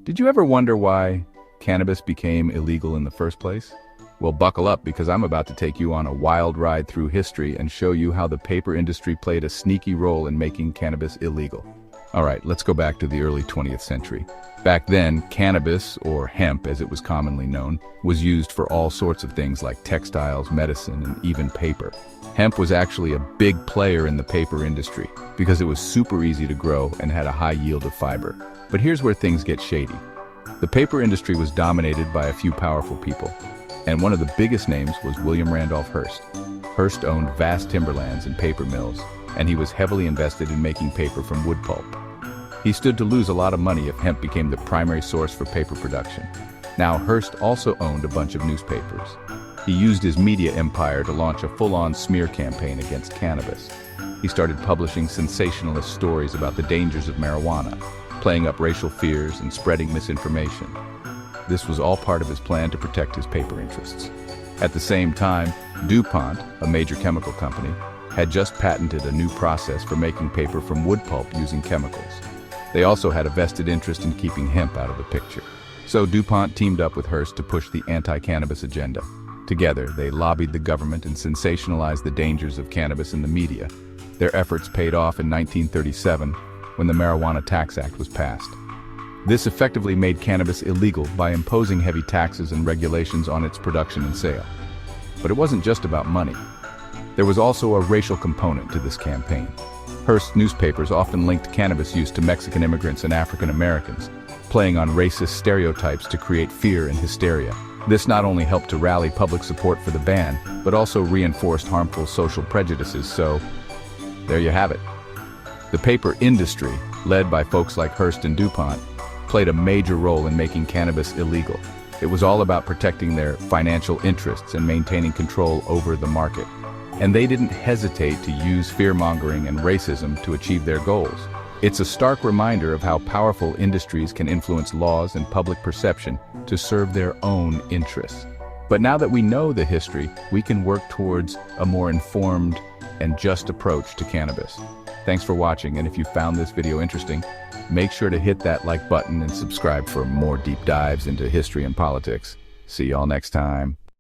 Did you ever wonder why cannabis became illegal in the first place? Well, buckle up because I'm about to take you on a wild ride through history and show you how the paper industry played a sneaky role in making cannabis illegal. All right, let's go back to the early 20th century. Back then, cannabis, or hemp as it was commonly known, was used for all sorts of things like textiles, medicine, and even paper. Hemp was actually a big player in the paper industry because it was super easy to grow and had a high yield of fiber. But here's where things get shady. The paper industry was dominated by a few powerful people, and one of the biggest names was William Randolph Hearst. Hearst owned vast timberlands and paper mills, and he was heavily invested in making paper from wood pulp. He stood to lose a lot of money if hemp became the primary source for paper production. Now, Hearst also owned a bunch of newspapers. He used his media empire to launch a full-on smear campaign against cannabis. He started publishing sensationalist stories about the dangers of marijuana, playing up racial fears and spreading misinformation. This was all part of his plan to protect his paper interests. At the same time, DuPont, a major chemical company, had just patented a new process for making paper from wood pulp using chemicals. They also had a vested interest in keeping hemp out of the picture. So DuPont teamed up with Hearst to push the anti-cannabis agenda. Together, they lobbied the government and sensationalized the dangers of cannabis in the media. Their efforts paid off in 1937 when the Marijuana Tax Act was passed. This effectively made cannabis illegal by imposing heavy taxes and regulations on its production and sale. But it wasn't just about money. There was also a racial component to this campaign. Hearst newspapers often linked cannabis use to Mexican immigrants and African Americans, playing on racist stereotypes to create fear and hysteria. This not only helped to rally public support for the ban, but also reinforced harmful social prejudices. So, there you have it. The paper industry, led by folks like Hearst and DuPont, played a major role in making cannabis illegal. It was all about protecting their financial interests and maintaining control over the market. And they didn't hesitate to use fear-mongering and racism to achieve their goals. It's a stark reminder of how powerful industries can influence laws and public perception to serve their own interests. But now that we know the history, we can work towards a more informed and just approach to cannabis. Thanks for watching, and if you found this video interesting, make sure to hit that like button and subscribe for more deep dives into history and politics. See y'all next time.